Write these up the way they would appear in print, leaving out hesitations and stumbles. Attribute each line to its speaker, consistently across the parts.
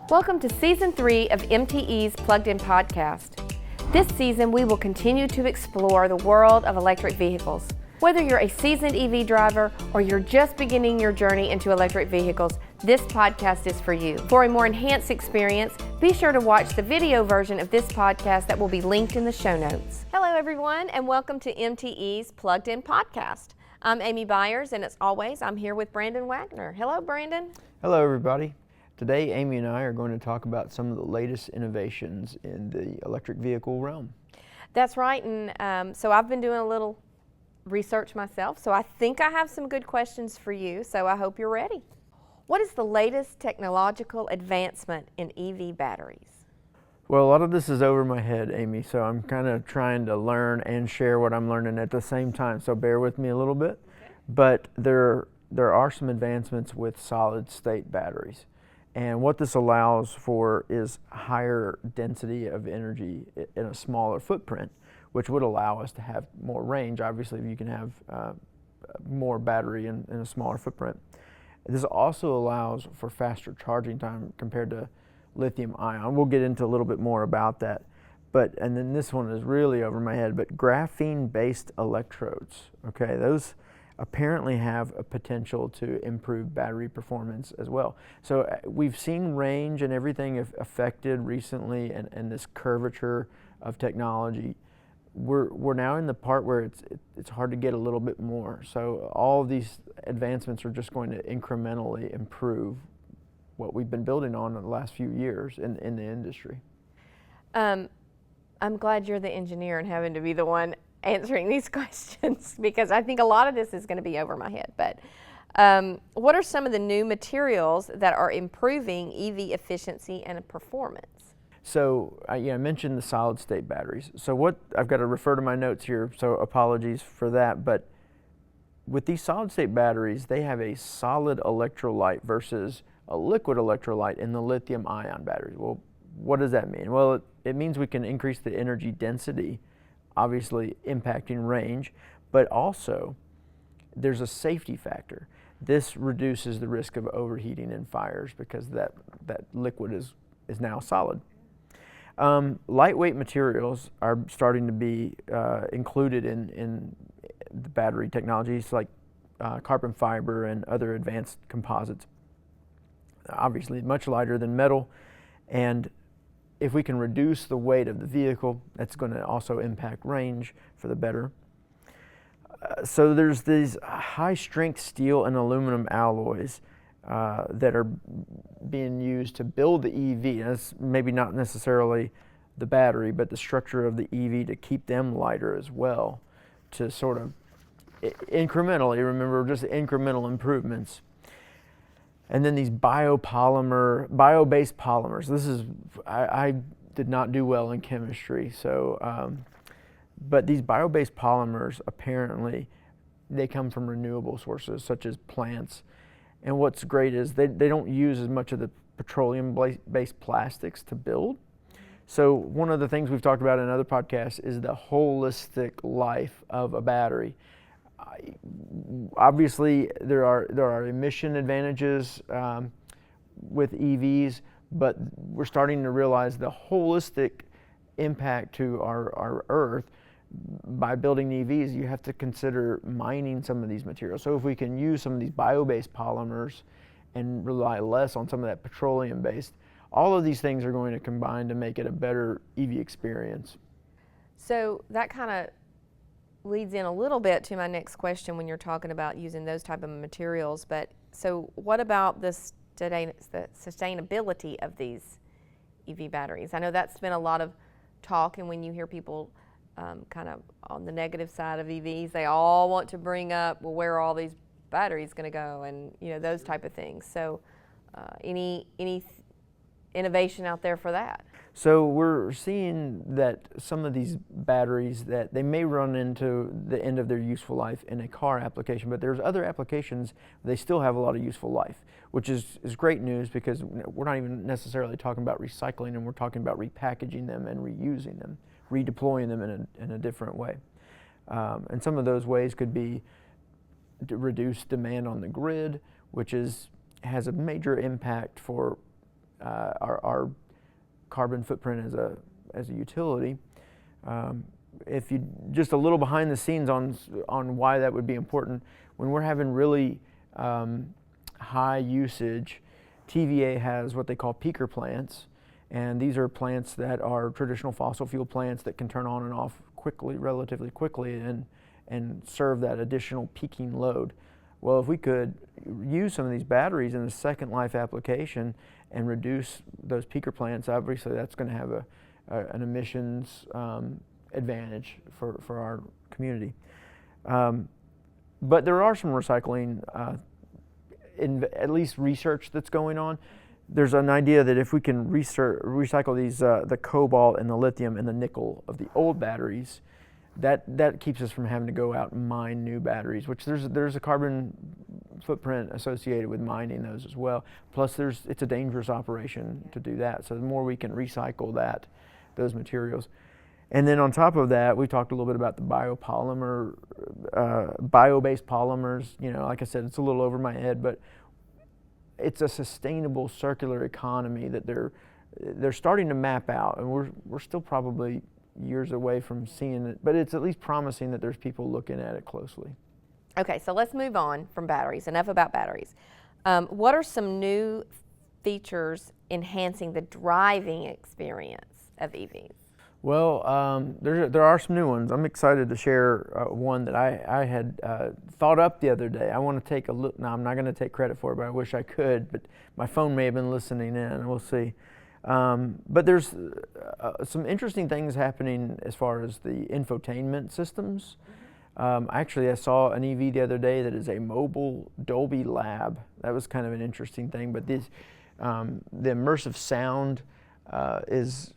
Speaker 1: Welcome to Season 3 of MTE's Plugged In Podcast. This season, we will continue to explore the world of electric vehicles. Whether you're a seasoned EV driver or you're just beginning your journey into electric vehicles, this podcast is for you. For a more enhanced experience, be sure to watch the video version of this podcast that will be linked in the show notes. Hello, everyone, and welcome to MTE's Plugged In Podcast. I'm Amy Byers, and as always, I'm here with Brandon Wagoner. Hello, Brandon.
Speaker 2: Hello, everybody. Today, Amy and I are going to talk about some of the latest innovations in the electric vehicle realm.
Speaker 1: That's right, and so I've been doing a little research myself, so I think I have some good questions for you, so I hope you're ready. What is the latest technological advancement in EV batteries?
Speaker 2: Well, a lot of this is over my head, Amy, so I'm kind of trying to learn and share what I'm learning at the same time, so bear with me a little bit. Okay. But there are some advancements with solid-state batteries. And what this allows for is higher density of energy in a smaller footprint, which would allow us to have more range. Obviously, you can have more battery in a smaller footprint. This also allows for faster charging time compared to lithium ion. We'll get into a little bit more about that. And then this one is really over my head, but graphene-based electrodes, okay? Those apparently have a potential to improve battery performance as well. So we've seen range and everything affected recently, and this curvature of technology. We're now in the part where it's hard to get a little bit more. So all of these advancements are just going to incrementally improve what we've been building on in the last few years in the industry. I'm
Speaker 1: glad you're the engineer and having to be the one answering these questions, because I think a lot of this is going to be over my head. But what are some of the new materials that are improving EV efficiency and performance?
Speaker 2: So I mentioned the solid state batteries. So what I've got to refer to my notes here, so apologies for that. But with these solid state batteries, they have a solid electrolyte versus a liquid electrolyte in the lithium ion batteries. Well, what does that mean? Well, it means we can increase the energy density, obviously impacting range, but also there's a safety factor. This reduces the risk of overheating and fires because that liquid is now solid. Lightweight materials are starting to be included in the battery technologies like carbon fiber and other advanced composites. Obviously much lighter than metal, and if we can reduce the weight of the vehicle, that's going to also impact range for the better. So there's these high-strength steel and aluminum alloys that are being used to build the EV. That's maybe not necessarily the battery, but the structure of the EV to keep them lighter as well, to sort of incrementally, remember, just incremental improvements. And then these bio-based polymers. This is, I did not do well in chemistry, so, but these bio-based polymers, apparently, they come from renewable sources, such as plants. And what's great is they don't use as much of the petroleum-based plastics to build. So one of the things we've talked about in other podcasts is the holistic life of a battery. Obviously, there are emission advantages with EVs, but we're starting to realize the holistic impact to our Earth. By building EVs, you have to consider mining some of these materials. So if we can use some of these bio-based polymers and rely less on some of that petroleum-based, all of these things are going to combine to make it a better EV experience. So
Speaker 1: that kind of leads in a little bit to my next question when you're talking about using those type of materials. But so what about the sustainability of these EV batteries? I know that's been a lot of talk, and when you hear people kind of on the negative side of EVs, they all want to bring up, well, where are all these batteries going to go, and those type of things. So any innovation out there for that?
Speaker 2: So we're seeing that some of these batteries, that they may run into the end of their useful life in a car application, but there's other applications where they still have a lot of useful life, which is great news, because we're not even necessarily talking about recycling them, we're talking about repackaging them and reusing them, redeploying them in a different way. And some of those ways could be to reduce demand on the grid, which has a major impact for our carbon footprint as a utility. If you just a little behind the scenes on why that would be important, when we're having really high usage, TVA has what they call peaker plants, and these are plants that are traditional fossil fuel plants that can turn on and off quickly, relatively quickly, and serve that additional peaking load. Well, if we could use some of these batteries in a second life application and reduce those peaker plants, obviously that's going to have an emissions advantage for our community. But there are some recycling, at least research that's going on. There's an idea that if we can recycle these, the cobalt and the lithium and the nickel of the old batteries, that keeps us from having to go out and mine new batteries, which there's a carbon footprint associated with mining those as well. Plus it's a dangerous operation to do that. So the more we can recycle those materials. And then on top of that, we talked a little bit about the bio-based polymers. You know, like I said, it's a little over my head, but it's a sustainable circular economy that they're starting to map out, and we're still probably years away from seeing it, but it's at least promising that there's people looking at it closely.
Speaker 1: Okay, so let's move on from batteries. Enough about batteries. What are some new features enhancing the driving experience of EVs?
Speaker 2: Well, there are some new ones. I'm excited to share one that I had thought up the other day. I want to take a look. Now, I'm not going to take credit for it, but I wish I could. But my phone may have been listening in. We'll see. But there's some interesting things happening as far as the infotainment systems. Actually, I saw an EV the other day that is a mobile Dolby Lab. That was kind of an interesting thing. But the immersive sound is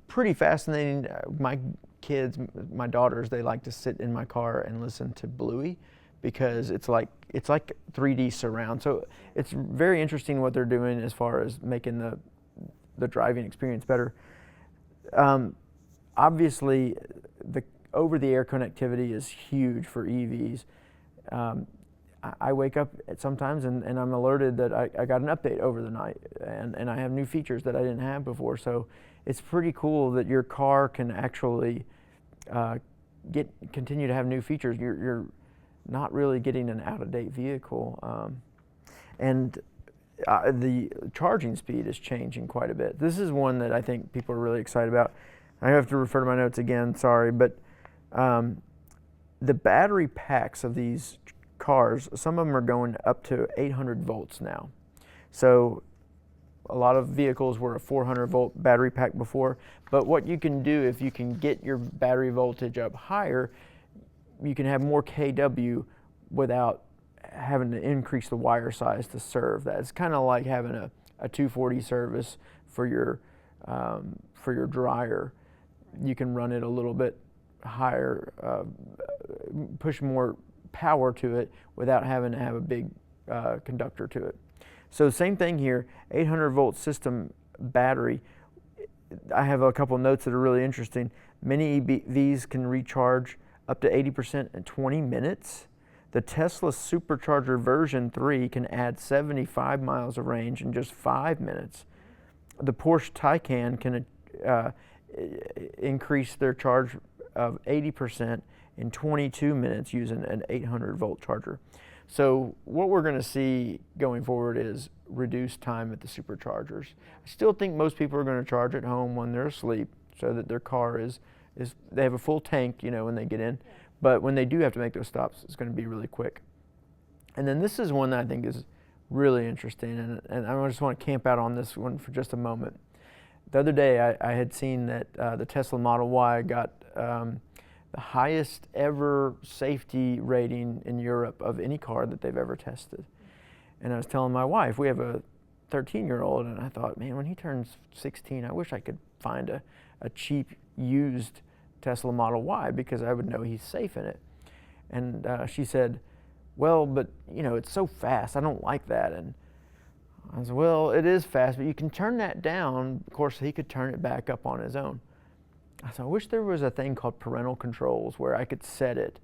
Speaker 2: pretty fascinating. My kids, my daughters, they like to sit in my car and listen to Bluey because it's like 3D surround. So it's very interesting what they're doing as far as making the driving experience better. Obviously, the over-the-air connectivity is huge for EVs. I wake up sometimes and I'm alerted that I got an update over the night and I have new features that I didn't have before. So it's pretty cool that your car can actually continue to have new features. You're not really getting an out-of-date vehicle. And the charging speed is changing quite a bit. This is one that I think people are really excited about. I have to refer to my notes again, sorry, but the battery packs of these cars, some of them are going up to 800 volts now. So a lot of vehicles were a 400 volt battery pack before, but what you can do if you can get your battery voltage up higher, you can have more kW without having to increase the wire size to serve that. It's kind of like having a 240 service for your dryer. You can run it a little bit higher, push more power to it without having to have a big conductor to it. So same thing here, 800 volt system battery. I have a couple notes that are really interesting. Many EVs can recharge up to 80% in 20 minutes. The Tesla Supercharger version 3 can add 75 miles of range in just 5 minutes. The Porsche Taycan can increase their charge of 80% in 22 minutes using an 800 volt charger. So what we're going to see going forward is reduced time at the superchargers. I still think most people are going to charge at home when they're asleep so that their car they have a full tank, you know, when they get in. But when they do have to make those stops, it's going to be really quick. And then this is one that I think is really interesting, and I just want to camp out on this one for just a moment. The other day I had seen that the Tesla Model Y got the highest ever safety rating in Europe of any car that they've ever tested. And I was telling my wife, we have a 13-year-old, and I thought, man, when he turns 16, I wish I could find a cheap used Tesla Model Y because I would know he's safe in it. And she said, well, but you know, it's so fast, I don't like that. And I said, well, it is fast, but you can turn that down. Of course, he could turn it back up on his own. I said, I wish there was a thing called parental controls where I could set it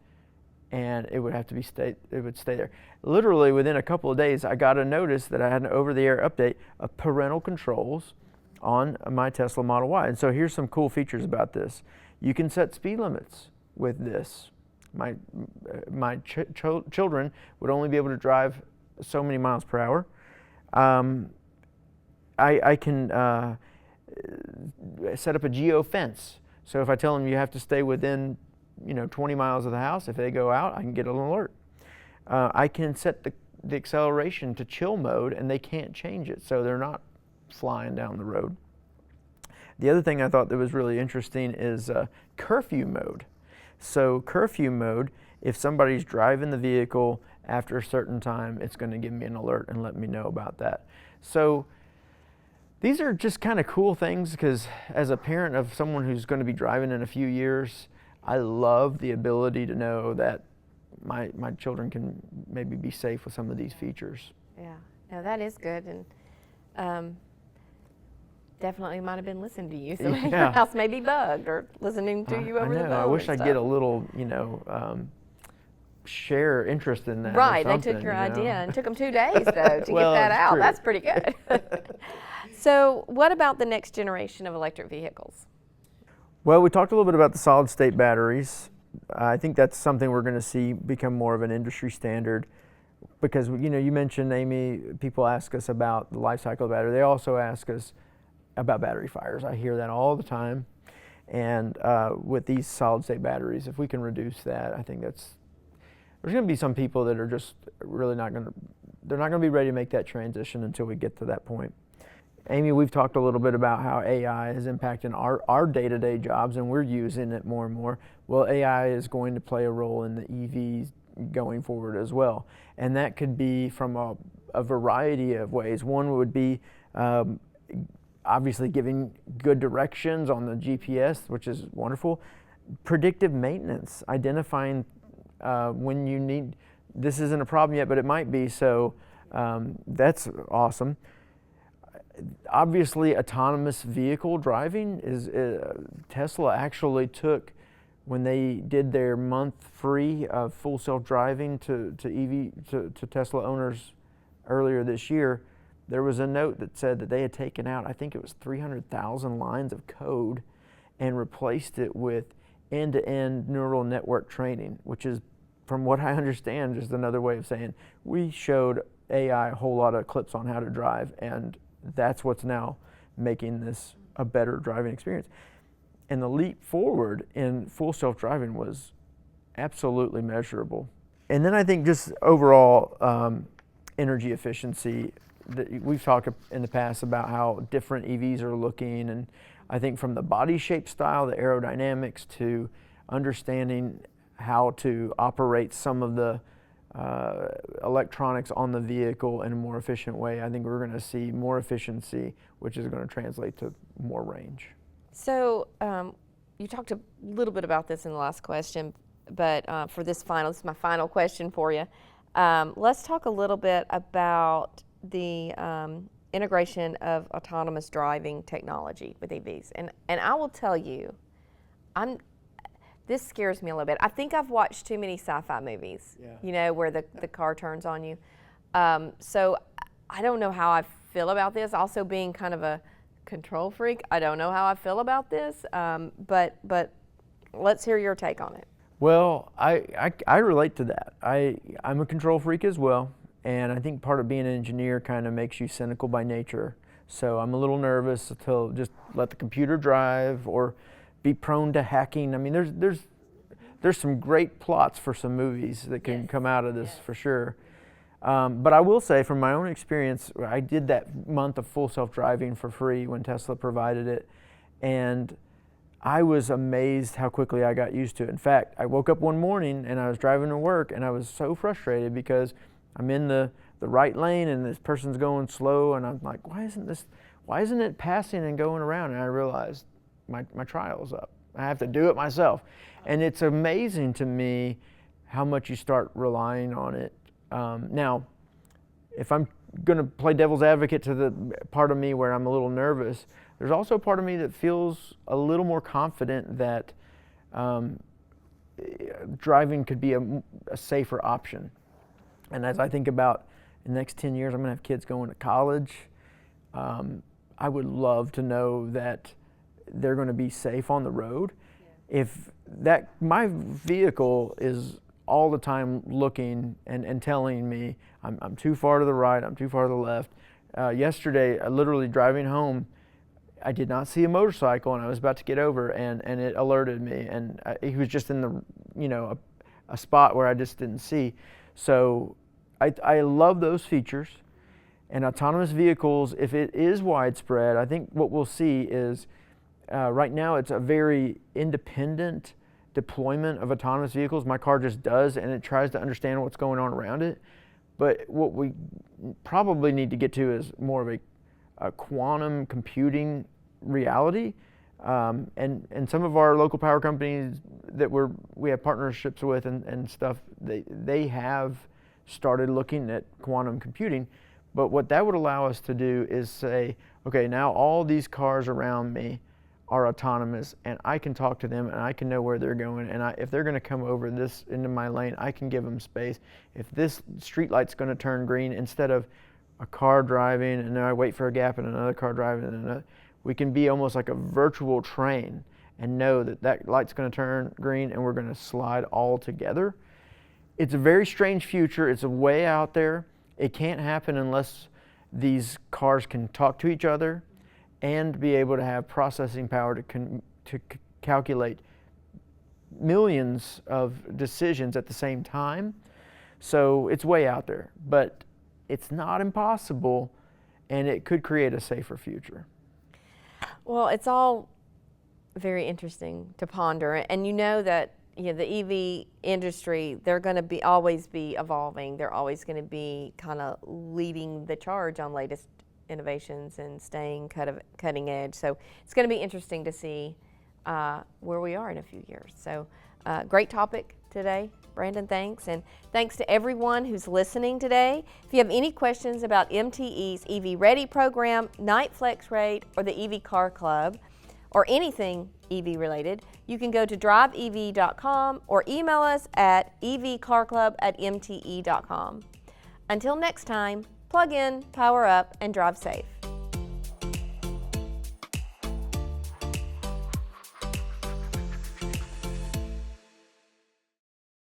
Speaker 2: and it would have to be it would stay there. Literally within a couple of days, I got a notice that I had an over-the-air update of parental controls on my Tesla Model Y. And so here's some cool features about this. You can set speed limits with this. My children would only be able to drive so many miles per hour. I can set up a geo fence. So if I tell them you have to stay within 20 miles of the house, if they go out, I can get an alert. I can set the acceleration to chill mode, and they can't change it, so they're not flying down the road. The other thing I thought that was really interesting is curfew mode. So curfew mode, if somebody's driving the vehicle after a certain time, it's going to give me an alert and let me know about that. So these are just kind of cool things, because as a parent of someone who's going to be driving in a few years, I love the ability to know that my children can maybe be safe with some of these features.
Speaker 1: Yeah, no, that is good, and definitely might have been listening to you. So your house may be bugged or listening to you over the phone.
Speaker 2: I wish I'd get a little, share interest in that.
Speaker 1: Right, they took your idea and took them 2 days though to
Speaker 2: well,
Speaker 1: get that out.
Speaker 2: True.
Speaker 1: That's pretty good. So what about the next generation of electric vehicles?
Speaker 2: Well, we talked a little bit about the solid state batteries. I think that's something we're going to see become more of an industry standard, because you mentioned, Amy, people ask us about the life cycle of battery. They also ask us about battery fires. I hear that all the time. And with these solid state batteries, if we can reduce that, I think there's going to be some people that are just really they're not going to be ready to make that transition until we get to that point. Amy, we've talked a little bit about how AI is impacting our day-to-day jobs, and we're using it more and more. Well, AI is going to play a role in the EVs going forward as well. And that could be from a variety of ways. One would be obviously giving good directions on the GPS, which is wonderful. Predictive maintenance, identifying when you need, this isn't a problem yet, but it might be, so that's awesome. Obviously, autonomous vehicle driving is, Tesla actually took, when they did their month free of full self-driving to Tesla owners earlier this year, there was a note that said that they had taken out, I think it was 300,000 lines of code and replaced it with end-to-end neural network training, which is, from what I understand, just another way of saying we showed AI a whole lot of clips on how to drive, and that's what's now making this a better driving experience. And the leap forward in full self-driving was absolutely measurable. And then I think just overall energy efficiency, we've talked in the past about how different EVs are looking, and I think from the body shape style, the aerodynamics, to understanding how to operate some of the electronics on the vehicle in a more efficient way, I think we're going to see more efficiency, which is going to translate to more range.
Speaker 1: So you talked a little bit about this in the last question, but for this is my final question for you. Let's talk a little bit about the integration of autonomous driving technology with EVs. And I will tell you, this scares me a little bit. I think I've watched too many sci-fi movies, where the car turns on you. So I don't know how I feel about this. Also, being kind of a control freak, I don't know how I feel about this, but let's hear your take on it.
Speaker 2: Well, I relate to that. I'm a control freak as well, and I think part of being an engineer kind of makes you cynical by nature. So I'm a little nervous to just let the computer drive or be prone to hacking. I mean, there's some great plots for some movies that can come out of this for sure. But I will say, from my own experience, I did that month of full self-driving for free when Tesla provided it, and I was amazed how quickly I got used to it. In fact, I woke up one morning and I was driving to work, and I was so frustrated because I'm in the right lane and this person's going slow, and I'm like, why isn't it passing and going around? And I realized my trial's up. I have to do it myself. And it's amazing to me how much you start relying on it. Now, if I'm going to play devil's advocate to the part of me where I'm a little nervous, there's also a part of me that feels a little more confident that driving could be a safer option. And as I think about the next 10 years, I'm going to have kids going to college. I would love to know that they're going to be safe on the road. Yeah. If my vehicle is all the time looking and telling me I'm too far to the right, I'm too far to the left. Yesterday, literally driving home, I did not see a motorcycle, and I was about to get over, and it alerted me, and he was just in the, a spot where I just didn't see. So I love those features. And autonomous vehicles, if it is widespread, I think what we'll see is right now it's a very independent deployment of autonomous vehicles. My car just does, and it tries to understand what's going on around it. But what we probably need to get to is more of a quantum computing reality. And some of our local power companies that we have partnerships with and stuff, they have started looking at quantum computing. But what that would allow us to do is say, okay, now all these cars around me are autonomous, and I can talk to them, and I can know where they're going, and if they're going to come over this into my lane, I can give them space. If this street light's going to turn green, instead of a car driving and then I wait for a gap and another car driving and another, we can be almost like a virtual train and know that light's going to turn green and we're going to slide all together. It's a very strange future. It's a way out there. It can't happen unless these cars can talk to each other and be able to have processing power to calculate millions of decisions at the same time. So it's way out there, but it's not impossible, and it could create a safer future.
Speaker 1: Well, it's all very interesting to ponder, and that the EV industry, they're going to always be evolving. They're always going to be kind of leading the charge on latest innovations and staying cutting edge. So it's going to be interesting to see where we are in a few years. So great topic today. Brandon, thanks. And thanks to everyone who's listening today. If you have any questions about MTE's EV Ready program, Night Flex Rate, or the EV Car Club, or anything EV related, you can go to driveev.com or email us at evcarclub@mte.com. Until next time, plug in, power up, and drive safe.